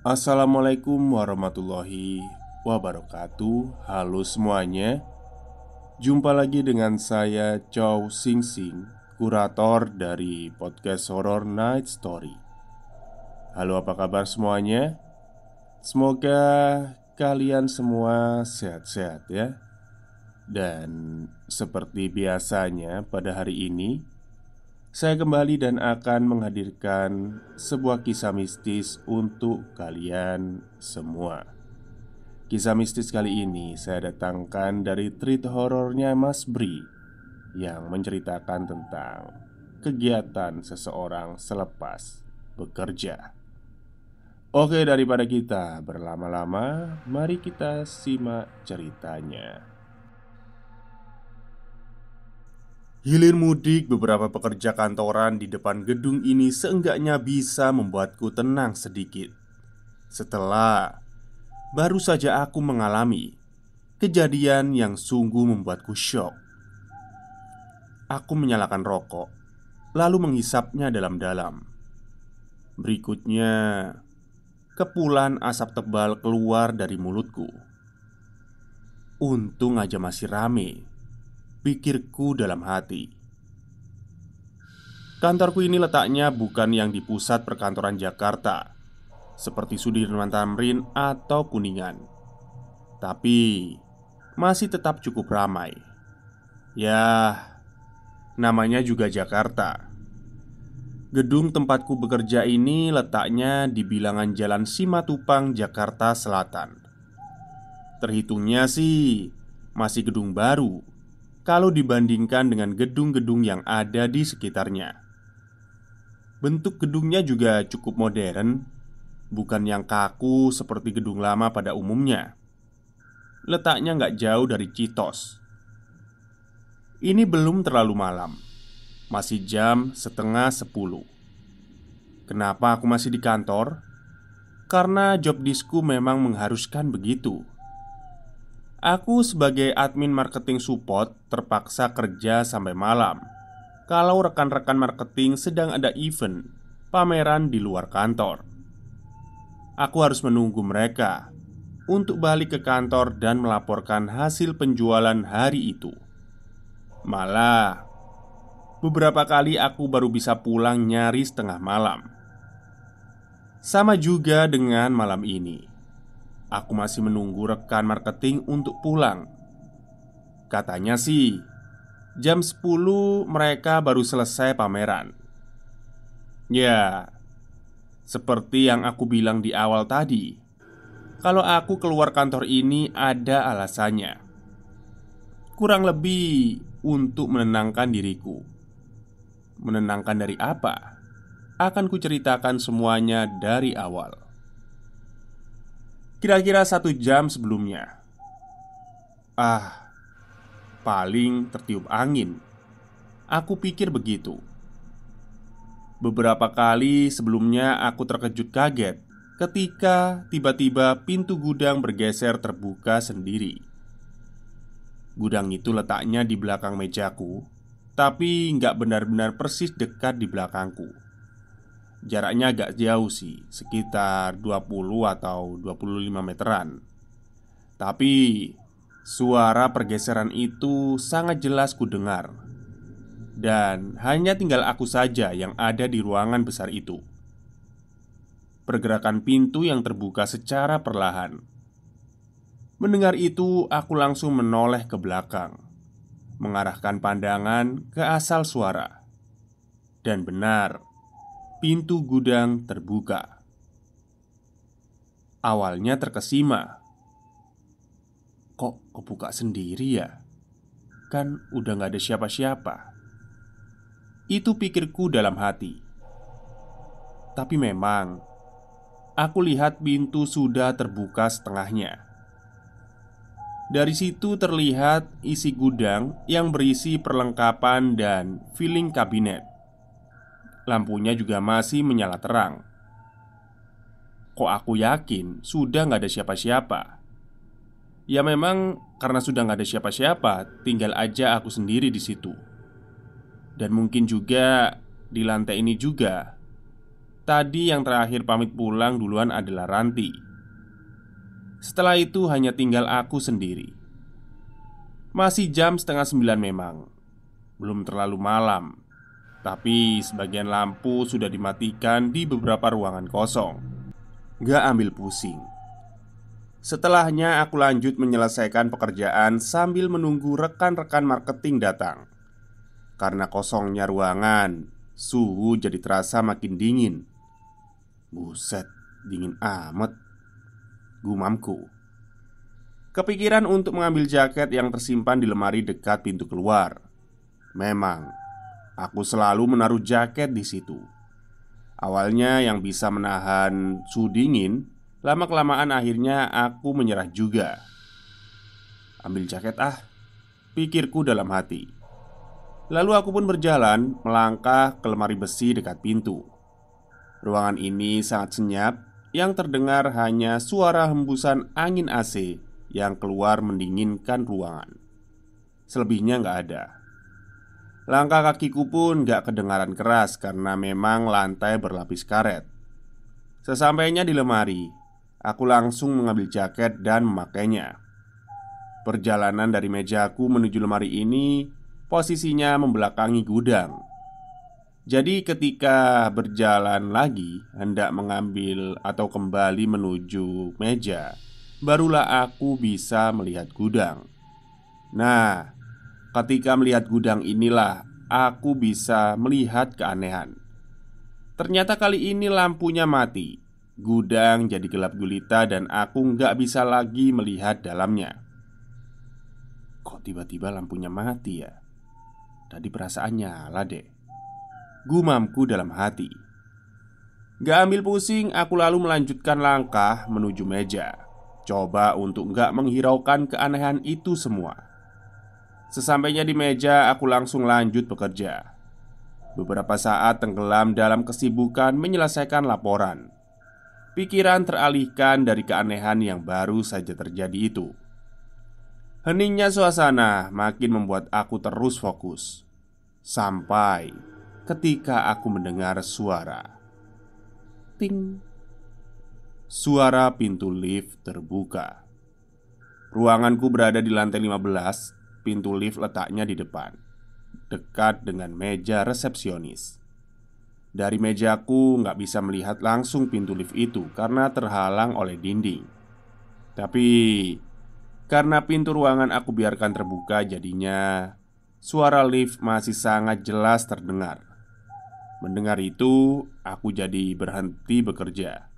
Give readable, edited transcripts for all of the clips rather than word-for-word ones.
Assalamualaikum warahmatullahi wabarakatuh. Halo semuanya. Jumpa lagi dengan saya Chow Sing Sing, kurator dari podcast Horror Night Story. Halo, apa kabar semuanya? Semoga kalian semua sehat-sehat ya. Dan seperti biasanya pada hari ini saya kembali dan akan menghadirkan sebuah kisah mistis untuk kalian semua. Kisah mistis kali ini saya datangkan dari treat horornya Mas Bri, yang menceritakan tentang kegiatan seseorang selepas bekerja. Oke, daripada kita berlama-lama, mari kita simak ceritanya. Hilir mudik beberapa pekerja kantoran di depan gedung ini seenggaknya bisa membuatku tenang sedikit. Setelah baru saja aku mengalami kejadian yang sungguh membuatku syok. Aku menyalakan rokok, lalu menghisapnya dalam-dalam. Berikutnya, kepulan asap tebal keluar dari mulutku. Untung aja masih rame, pikirku dalam hati. Kantorku ini letaknya bukan yang di pusat perkantoran Jakarta, seperti Sudirman Tamrin atau Kuningan, tapi masih tetap cukup ramai. Ya, namanya juga Jakarta. Gedung tempatku bekerja ini letaknya di bilangan Jalan Simatupang, Jakarta Selatan. Terhitungnya sih masih gedung baru kalau dibandingkan dengan gedung-gedung yang ada di sekitarnya. Bentuk gedungnya juga cukup modern, bukan yang kaku seperti gedung lama pada umumnya. Letaknya nggak jauh dari Citos. Ini belum terlalu malam, masih jam setengah 10. Kenapa aku masih di kantor? Karena job deskku memang mengharuskan begitu. Aku sebagai admin marketing support terpaksa kerja sampai malam kalau rekan-rekan marketing sedang ada event pameran di luar kantor. Aku harus menunggu mereka untuk balik ke kantor dan melaporkan hasil penjualan hari itu. Malah, beberapa kali aku baru bisa pulang nyaris tengah malam. Sama juga dengan malam ini. Aku masih menunggu rekan marketing untuk pulang. Katanya sih, jam 10 mereka baru selesai pameran. Ya, seperti yang aku bilang di awal tadi, kalau aku keluar kantor ini ada alasannya. Kurang lebih untuk menenangkan diriku. Menenangkan dari apa? Akan kuceritakan semuanya dari awal. Kira-kira 1 jam sebelumnya. Paling tertiup angin. Aku pikir begitu. Beberapa kali sebelumnya aku terkejut kaget ketika tiba-tiba pintu gudang bergeser terbuka sendiri. Gudang itu letaknya di belakang mejaku, tapi nggak benar-benar persis dekat di belakangku. Jaraknya agak jauh sih, sekitar 20 atau 25 meteran. Tapi suara pergeseran itu sangat jelas kudengar. Dan hanya tinggal aku saja yang ada di ruangan besar itu. Pergerakan pintu yang terbuka secara perlahan. Mendengar itu, aku langsung menoleh ke belakang, mengarahkan pandangan ke asal suara. Dan benar, pintu gudang terbuka. Awalnya terkesima. Kok kebuka sendiri ya? Kan udah gak ada siapa-siapa. Itu pikirku dalam hati. Tapi memang aku lihat pintu sudah terbuka setengahnya. Dari situ terlihat isi gudang yang berisi perlengkapan dan filing kabinet. Lampunya juga masih menyala terang. Kok aku yakin sudah gak ada siapa-siapa? Ya memang karena sudah gak ada siapa-siapa, tinggal aja aku sendiri di situ. Dan mungkin juga di lantai ini juga Tadi yang terakhir pamit pulang duluan adalah Ranti. Setelah itu hanya tinggal aku sendiri. Masih jam setengah 9 memang. Belum terlalu malam, tapi sebagian lampu sudah dimatikan di beberapa ruangan kosong. Gak ambil pusing. Setelahnya aku lanjut menyelesaikan pekerjaan sambil menunggu rekan-rekan marketing datang. Karena kosongnya ruangan, suhu jadi terasa makin dingin. Buset, dingin amat, gumamku. Kepikiran untuk mengambil jaket yang tersimpan di lemari dekat pintu keluar. Memang, aku selalu menaruh jaket di situ. Awalnya yang bisa menahan suhu dingin, lama-kelamaan akhirnya aku menyerah juga. Ambil jaket pikirku dalam hati. Lalu aku pun berjalan melangkah ke lemari besi dekat pintu. Ruangan ini sangat senyap. Yang terdengar hanya suara hembusan angin AC yang keluar mendinginkan ruangan. Selebihnya nggak ada. Langkah kakiku pun gak kedengaran keras karena memang lantai berlapis karet. Sesampainya di lemari, aku langsung mengambil jaket dan memakainya. Perjalanan dari mejaku menuju lemari ini posisinya membelakangi gudang. Jadi ketika berjalan lagi hendak mengambil atau kembali menuju meja, barulah aku bisa melihat gudang. Nah, ketika melihat gudang inilah aku bisa melihat keanehan. Ternyata kali ini lampunya mati. Gudang jadi gelap gulita dan aku nggak bisa lagi melihat dalamnya. Kok tiba-tiba lampunya mati ya? Tadi perasaan nyala deh, gumamku dalam hati. Gak ambil pusing, aku lalu melanjutkan langkah menuju meja. Coba untuk nggak menghiraukan keanehan itu semua. Sesampainya di meja, aku langsung lanjut bekerja. Beberapa saat tenggelam dalam kesibukan menyelesaikan laporan. Pikiran teralihkan dari keanehan yang baru saja terjadi itu. Heningnya suasana makin membuat aku terus fokus. Sampai ketika aku mendengar suara ting. Suara pintu lift terbuka. Ruanganku berada di lantai 15. Pintu lift letaknya di depan, dekat dengan meja resepsionis. Dari mejaku nggak bisa melihat langsung pintu lift itu karena terhalang oleh dinding. Tapi karena pintu ruangan aku biarkan terbuka, jadinya suara lift masih sangat jelas terdengar. Mendengar itu, aku jadi berhenti bekerja,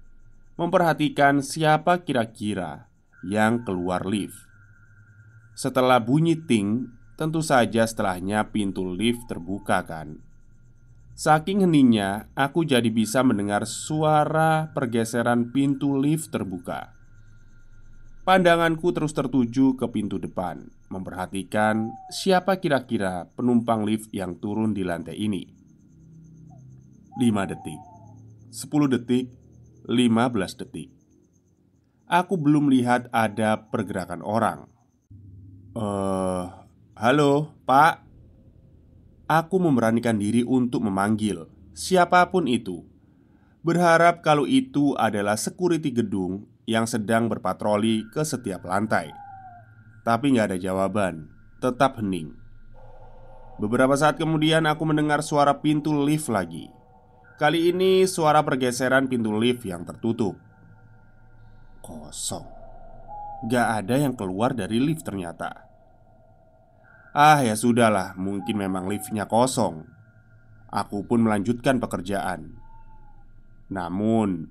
memperhatikan siapa kira-kira yang keluar lift. Setelah bunyi ting, tentu saja setelahnya pintu lift terbuka kan. Saking heningnya, aku jadi bisa mendengar suara pergeseran pintu lift terbuka. Pandanganku terus tertuju ke pintu depan, memperhatikan siapa kira-kira penumpang lift yang turun di lantai ini. 5 detik, 10 detik, 15 detik. Aku belum lihat ada pergerakan orang. Halo, Pak." Aku memberanikan diri untuk memanggil siapapun itu, berharap kalau itu adalah security gedung yang sedang berpatroli ke setiap lantai. Tapi nggak ada jawaban, tetap hening. Beberapa saat kemudian aku mendengar suara pintu lift lagi. Kali ini suara pergeseran pintu lift yang tertutup. Kosong. Gak ada yang keluar dari lift ternyata. Ya sudahlah, mungkin memang liftnya kosong. Aku pun melanjutkan pekerjaan. Namun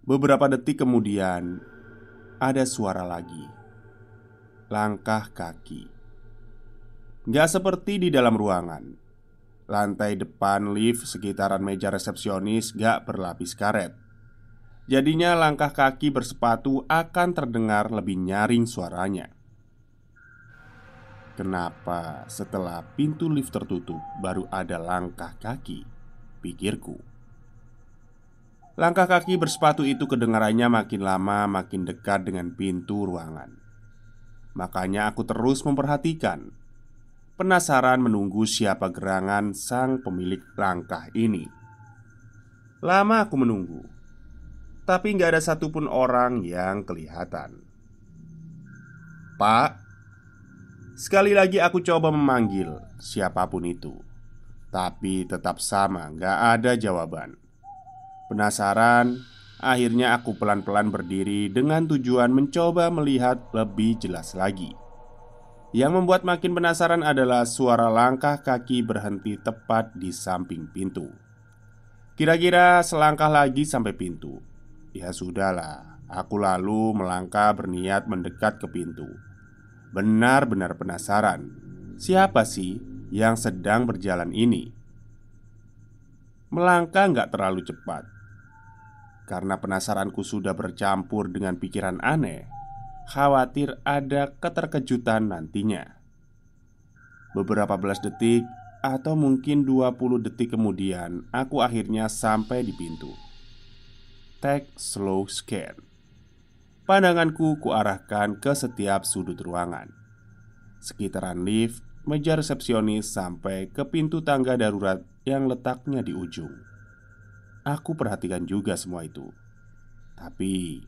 beberapa detik kemudian ada suara lagi. Langkah kaki. Gak seperti di dalam ruangan. Lantai depan lift sekitaran meja resepsionis gak berlapis karet. Jadinya langkah kaki bersepatu akan terdengar lebih nyaring suaranya. Kenapa setelah pintu lift tertutup baru ada langkah kaki? Pikirku. Langkah kaki bersepatu itu kedengarannya makin lama makin dekat dengan pintu ruangan. Makanya aku terus memperhatikan, penasaran menunggu siapa gerangan sang pemilik langkah ini. Lama aku menunggu, tapi nggak ada satupun orang yang kelihatan. "Pak," sekali lagi aku coba memanggil siapapun itu, tapi tetap sama, nggak ada jawaban. Penasaran, akhirnya aku pelan-pelan berdiri dengan tujuan mencoba melihat lebih jelas lagi. Yang membuat makin penasaran adalah suara langkah kaki berhenti tepat di samping pintu. Kira-kira selangkah lagi sampai pintu. Ya sudahlah, aku lalu melangkah berniat mendekat ke pintu. Benar-benar penasaran, siapa sih yang sedang berjalan ini? Melangkah nggak terlalu cepat, karena penasaranku sudah bercampur dengan pikiran aneh, khawatir ada keterkejutan nantinya. Beberapa belas detik atau mungkin 20 detik kemudian, aku akhirnya sampai di pintu. Take slow scan. Pandanganku kuarahkan ke setiap sudut ruangan, sekitaran lift, meja resepsionis, sampai ke pintu tangga darurat yang letaknya di ujung. Aku perhatikan juga semua itu, tapi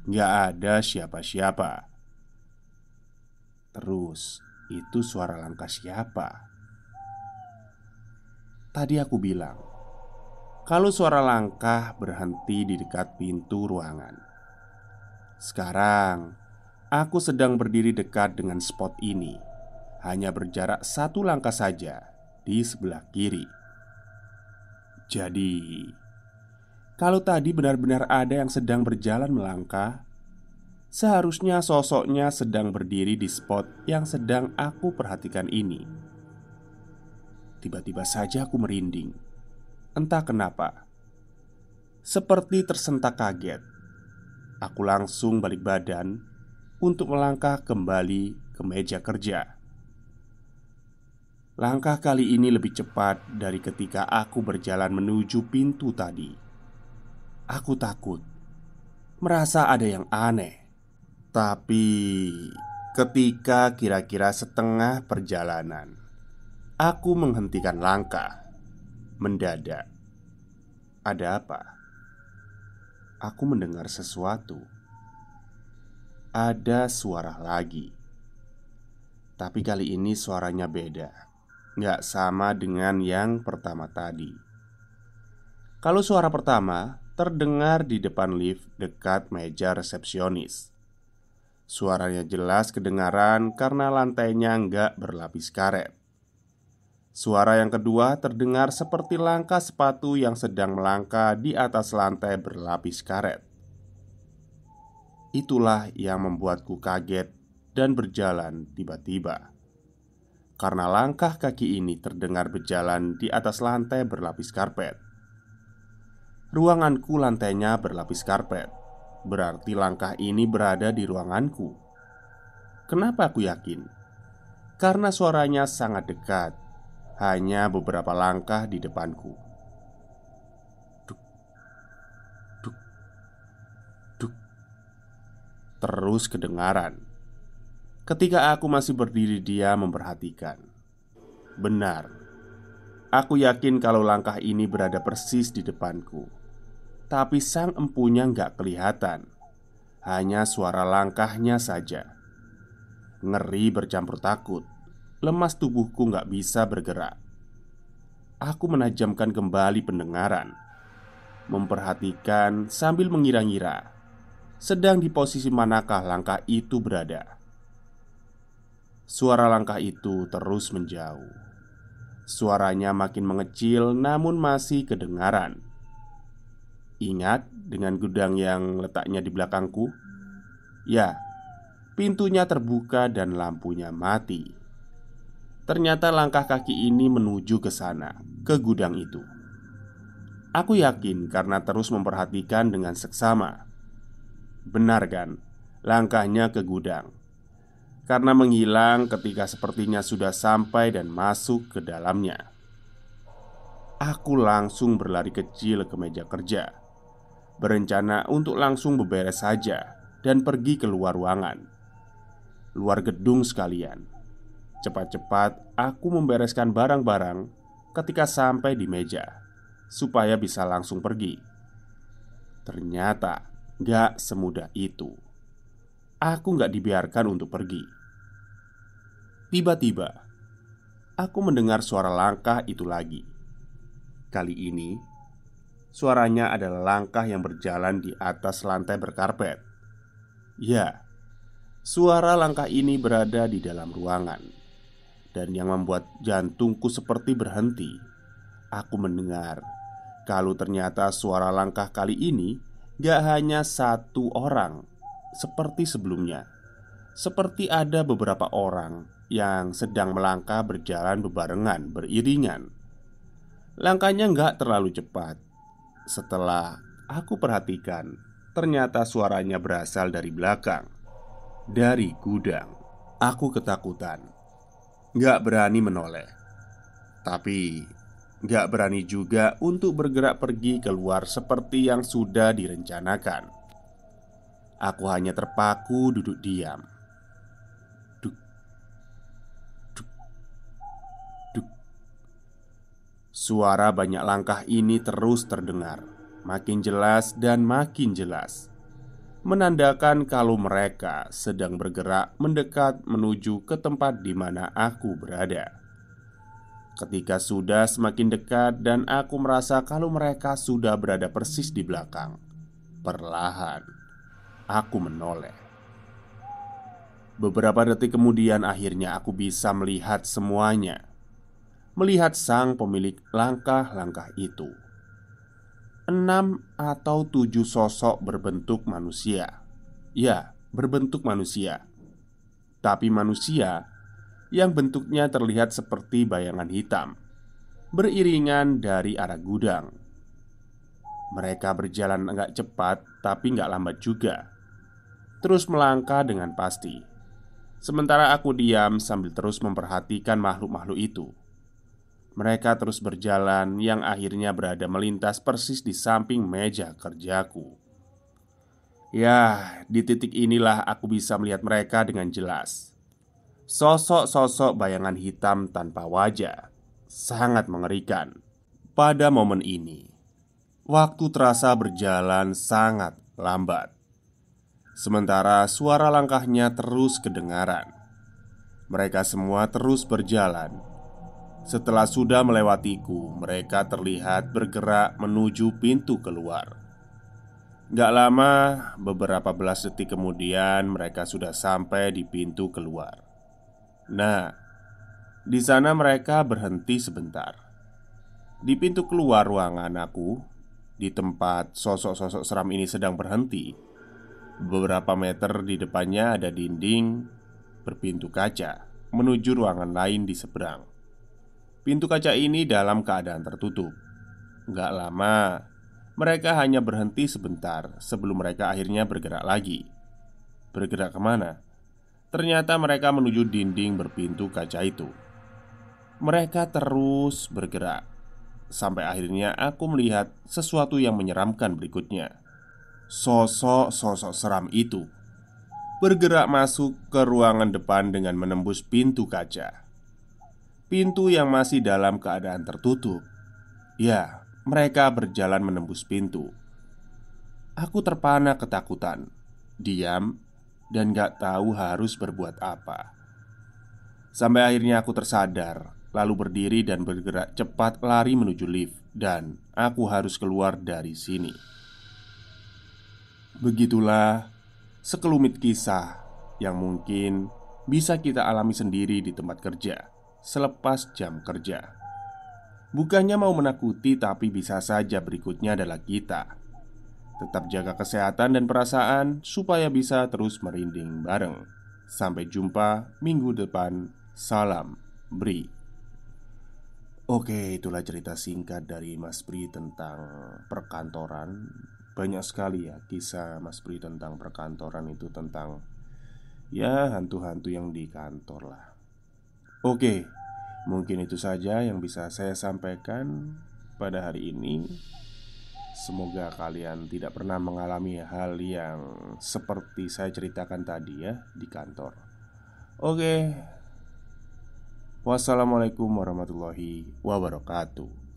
nggak ada siapa-siapa. Terus, itu suara langkah siapa? Tadi aku bilang kalau suara langkah berhenti di dekat pintu ruangan. Sekarang, aku sedang berdiri dekat dengan spot ini, hanya berjarak 1 langkah saja di sebelah kiri. Jadi, kalau tadi benar-benar ada yang sedang berjalan melangkah, seharusnya sosoknya sedang berdiri di spot yang sedang aku perhatikan ini. Tiba-tiba saja aku merinding. Entah kenapa, seperti tersentak kaget. Aku langsung balik badan untuk melangkah kembali ke meja kerja. Langkah kali ini lebih cepat dari ketika aku berjalan menuju pintu tadi. Aku takut, merasa ada yang aneh. Tapi ketika kira-kira setengah perjalanan, aku menghentikan langkah. Mendadak, ada apa? Aku mendengar sesuatu. Ada suara lagi. Tapi kali ini suaranya beda. Nggak sama dengan yang pertama tadi. Kalau suara pertama terdengar di depan lift dekat meja resepsionis. Suaranya jelas kedengaran karena lantainya nggak berlapis karet. Suara yang kedua terdengar seperti langkah sepatu yang sedang melangkah di atas lantai berlapis karet. Itulah yang membuatku kaget dan berjalan tiba-tiba, karena langkah kaki ini terdengar berjalan di atas lantai berlapis karpet. Ruanganku lantainya berlapis karpet, berarti langkah ini berada di ruanganku. Kenapa aku yakin? Karena suaranya sangat dekat, hanya beberapa langkah di depanku. Duk, duk, duk. Terus kedengaran ketika aku masih berdiri diam memperhatikan. Benar, aku yakin kalau langkah ini berada persis di depanku. Tapi sang empunya nggak kelihatan, hanya suara langkahnya saja. Ngeri bercampur takut, lemas tubuhku nggak bisa bergerak. Aku menajamkan kembali pendengaran, memperhatikan sambil mengira-ngira sedang di posisi manakah langkah itu berada. Suara langkah itu terus menjauh. Suaranya makin mengecil namun masih kedengaran. Ingat dengan gudang yang letaknya di belakangku? Ya, pintunya terbuka dan lampunya mati. Ternyata langkah kaki ini menuju ke sana, ke gudang itu. Aku yakin karena terus memperhatikan dengan seksama. Benar kan? Langkahnya ke gudang. Karena menghilang ketika sepertinya sudah sampai dan masuk ke dalamnya. Aku langsung berlari kecil ke meja kerja, berencana untuk langsung beberes saja dan pergi keluar ruangan, luar gedung sekalian. Cepat-cepat aku membereskan barang-barang ketika sampai di meja. supaya bisa langsung pergi. Ternyata gak semudah itu. Aku gak dibiarkan untuk pergi. Tiba-tiba aku mendengar suara langkah itu lagi. Kali ini suaranya adalah langkah yang berjalan di atas lantai berkarpet. Ya, suara langkah ini berada di dalam ruangan. Dan yang membuat jantungku seperti berhenti, aku mendengar kalau ternyata suara langkah kali ini gak hanya satu orang seperti sebelumnya. Seperti ada beberapa orang yang sedang melangkah berjalan bebarengan, beriringan. Langkahnya gak terlalu cepat. Setelah aku perhatikan, ternyata suaranya berasal dari belakang, dari gudang. Aku ketakutan, gak berani menoleh. Tapi gak berani juga untuk bergerak pergi keluar seperti yang sudah direncanakan. Aku hanya terpaku duduk diam. Duk, duk, duk. Suara banyak langkah ini terus terdengar, makin jelas dan makin jelas, menandakan kalau mereka sedang bergerak mendekat menuju ke tempat di mana aku berada. Ketika sudah semakin dekat dan aku merasa kalau mereka sudah berada persis di belakang, perlahan aku menoleh. Beberapa detik kemudian akhirnya aku bisa melihat semuanya. Melihat sang pemilik langkah-langkah itu. 6 atau 7 sosok berbentuk manusia. Ya, berbentuk manusia. Tapi manusia yang bentuknya terlihat seperti bayangan hitam, beriringan dari arah gudang. Mereka berjalan agak cepat tapi nggak lambat juga. Terus melangkah dengan pasti. Sementara aku diam sambil terus memperhatikan makhluk-makhluk itu. Mereka terus berjalan yang akhirnya berada melintas persis di samping meja kerjaku. Ya, di titik inilah aku bisa melihat mereka dengan jelas. Sosok-sosok bayangan hitam tanpa wajah, sangat mengerikan. Pada momen ini, waktu terasa berjalan sangat lambat. Sementara suara langkahnya terus kedengaran. Mereka semua terus berjalan. Setelah sudah melewatiku, mereka terlihat bergerak menuju pintu keluar. Gak lama, beberapa belas detik kemudian mereka sudah sampai di pintu keluar. Nah, di sana mereka berhenti sebentar. Di pintu keluar ruangan aku, di tempat sosok-sosok seram ini sedang berhenti, beberapa meter di depannya ada dinding berpintu kaca menuju ruangan lain di seberang. Pintu kaca ini dalam keadaan tertutup. Gak lama, mereka hanya berhenti sebentar sebelum mereka akhirnya bergerak lagi. Bergerak kemana? Ternyata mereka menuju dinding berpintu kaca itu. Mereka terus bergerak sampai akhirnya aku melihat sesuatu yang menyeramkan berikutnya. Sosok-sosok seram itu bergerak masuk ke ruangan depan dengan menembus pintu kaca. Pintu yang masih dalam keadaan tertutup. Ya, mereka berjalan menembus pintu. Aku terpana ketakutan, diam, dan gak tahu harus berbuat apa. Sampai akhirnya aku tersadar, lalu berdiri dan bergerak cepat lari menuju lift. Dan aku harus keluar dari sini. Begitulah sekelumit kisah yang mungkin bisa kita alami sendiri di tempat kerja selepas jam kerja. Bukannya mau menakuti, tapi bisa saja berikutnya adalah kita tetap jaga kesehatan dan perasaan supaya bisa terus merinding bareng. Sampai jumpa minggu depan. Salam Bri. Oke, itulah cerita singkat dari Mas Bri tentang perkantoran. Banyak sekali ya kisah Mas Bri tentang perkantoran itu, tentang ya hantu-hantu yang di kantor lah. Oke, mungkin itu saja yang bisa saya sampaikan pada hari ini. Semoga kalian tidak pernah mengalami hal yang seperti saya ceritakan tadi ya di kantor. Oke. Wassalamualaikum warahmatullahi wabarakatuh.